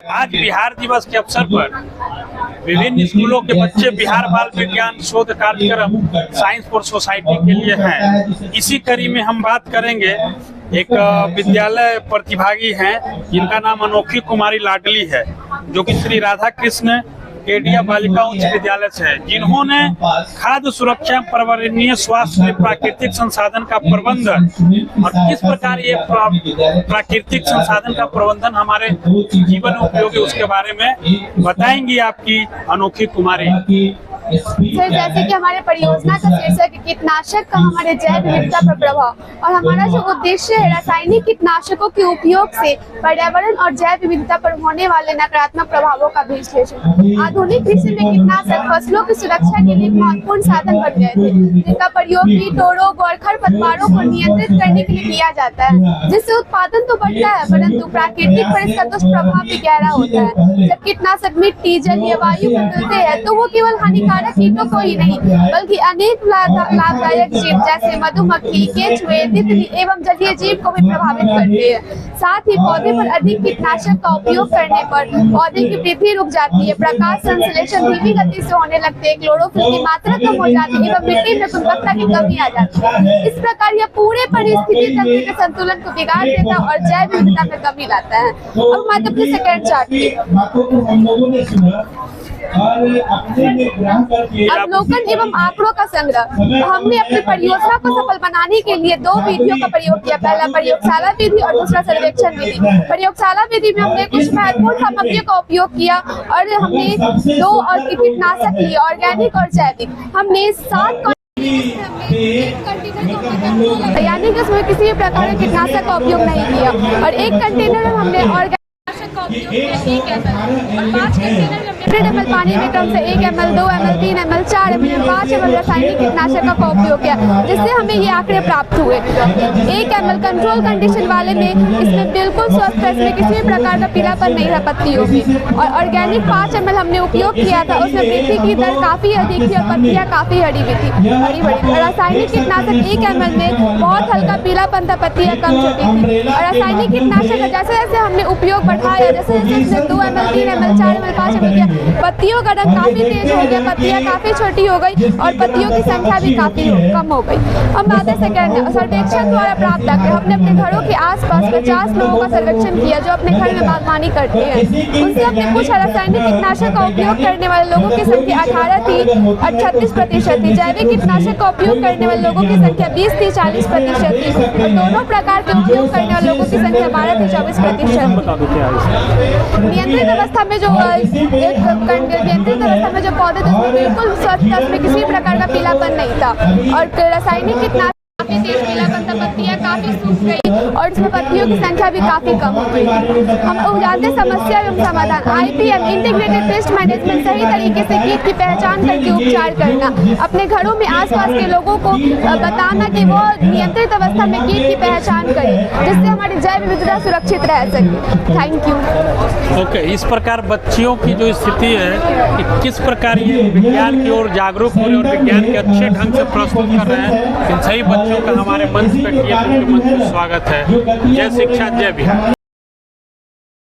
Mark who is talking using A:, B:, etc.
A: आज बिहार दिवस के अवसर पर विभिन्न स्कूलों के बच्चे बिहार बाल विज्ञान शोध कार्यक्रम साइंस फॉर सोसाइटी के लिए हैं। इसी कड़ी में हम बात करेंगे, एक विद्यालय प्रतिभागी हैं जिनका नाम अनोखी कुमारी लाडली है, जो कि श्री राधा कृष्ण केडिया बालिका उच्च विद्यालय से है, जिन्होंने खाद्य सुरक्षा, पर्यावरणीय स्वास्थ्य, प्राकृतिक संसाधन का प्रबंधन और किस प्रकार ये प्राकृतिक संसाधन का प्रबंधन हमारे जीवन में उपयोगी, उसके बारे में बताएंगी आपकी अनोखी कुमारी।
B: सर, जैसे कि हमारे परियोजना का शीर्षक है कीटनाशक का हमारे जैव विविधता पर प्रभाव, और हमारा जो उद्देश्य है रासायनिक कीटनाशकों के उपयोग से पर्यावरण और जैव विविधता पर होने वाले नकारात्मक प्रभावों का विश्लेषण। आधुनिक कृषि में कीटनाशक फसलों की सुरक्षा के लिए महत्वपूर्ण साधन बन गए थे, जिनका प्रयोग कीटों, रोग और खरपतवारों को नियंत्रित करने के लिए किया जाता है, जिससे उत्पादन तो बढ़ता है परंतु प्राकृतिक पर इसका दुष्प्रभाव भी गहरा होता है। जब कीटनाशक मिट्टी, जल या वायु में मिलते हैं तो वो केवल हानिकारक कीटों को ही नहीं बल्कि अनेक लाभदायक जीव जैसे मधुमक्खी, केंचुए, तितली एवं जलीय जीव को भी प्रभावित करते हैं। साथ ही पौधे पर अधिक कीटनाशक का उपयोग करने पर पौधे की वृद्धि रुक जाती है, प्रकाश संश्लेषण धीमी गति से होने लगते हैं, क्लोरोफिल की मात्रा कम हो जाती है एवं मिट्टी में गुणवत्ता की कमी आ जाती है। इस प्रकार यह पूरे परिस्थिति तंत्र के संतुलन को बिगाड़ देता है और जैव विविधता में कमी लाता है। अब हमारे अपने सेकेंड चार्ट अवलोकन एवं आंकड़ों का संग्रह। हमने अपनी परियोजना को सफल बनाने के लिए दो विधियों का प्रयोग किया। पहला प्रयोगशाला विधि और दूसरा सर्वेक्षण विधि। प्रयोगशाला विधि में हमने कुछ महत्वपूर्ण सामग्रियों का उपयोग किया और हमने दो और कीटनाशक लिए, ऑर्गेनिक और जैविक। हमने 7 यानी कि उसमें किसी भी प्रकार के कीटनाशक का उपयोग नहीं किया, और एक कंटेनर में हमने ऑर्गेनिक का उपयोग किया 1 ml और 5 कंटेनर में 100 ml पानी में क्रम से 1 ml, 2 ml, 3 ml, 4 ml, 5 ml रासायनिक कीटनाशकों का उपयोग किया, जिससे हमें ये आंकड़े प्राप्त हुए। 1 ml कंट्रोल कंडीशन वाले में इसमें बिल्कुल स्वस्थ है, इसमें किसी भी प्रकार का पीलापन नहीं है पत्तियों में। और ऑर्गेनिक 5 ml हमने उपयोग किया था, उसमें वृद्धि की दर काफी अधिक थी और पत्तियां काफी हरी भी थी, बड़ी बड़ी। रासायनिक कीटनाशक 1 ml में बहुत हल्का पीलापन था, पत्तियां कम छोटी थी। और रासायनिक कीटनाशक जैसे जैसे हमने उपयोग बढ़ाया, जैसे जैसे 2 ml, 3 ml, 4 ml, 5 ml किया, पत्तियों का रंग काफी तेज हो गया, पत्तियां काफी छोटी हो गई और पत्तियों की संख्या भी काफी कम हो गई। हम बातें सेकेंड सर्वेक्षण द्वारा प्राप्त आंकड़े। हमने अपने घरों के आसपास 50 लोगों का सर्वेक्षण किया जो अपने घर में बागवानी करते हैं। उनसे हमने पूछा रासायनिक कीटनाशक का उपयोग करने वाले लोगों की संख्या 18 थी और 36% थी। जैविक कीटनाशक का उपयोग करने वाले लोगों की संख्या 20 थी, 40% थी, और दोनों प्रकार के उपयोग करने वाले लोगों की संख्या 12 थी, 24%। नियंत्रित अवस्था में जो नियंत्रित अवस्था में जो पौधे थे उसमें बिल्कुल स्वच्छ था, उसमें किसी प्रकार का पीलापन नहीं था। और रासायनिक कीटनाशक काफी तेज पीलापन था, पत्तियां काफी सूख गई और इसमें पत्तियों की संख्या भी काफी कम हो गई। हम जानते समस्या एवं समाधान। IPM इंटीग्रेटेड पेस्ट मैनेजमेंट, सही तरीके से कीट की पहचान करके उपचार करना, अपने घरों में आसपास के लोगों को बताना कि वो नियंत्रित अवस्था में कीट की पहचान करें, जिससे हमारी जैव विविधता सुरक्षित रह सके। Thank you.
A: ओके, इस प्रकार बच्चियों की जो स्थिति है कि किस प्रकार ये विज्ञान की ओर जागरूक हो रहे और विज्ञान के अच्छे ढंग से प्रस्तुत कर रहे हैं, इन सही बच्चों का हमारे मंच पर किए मंच में स्वागत है। जय शिक्षा, जय बिहार।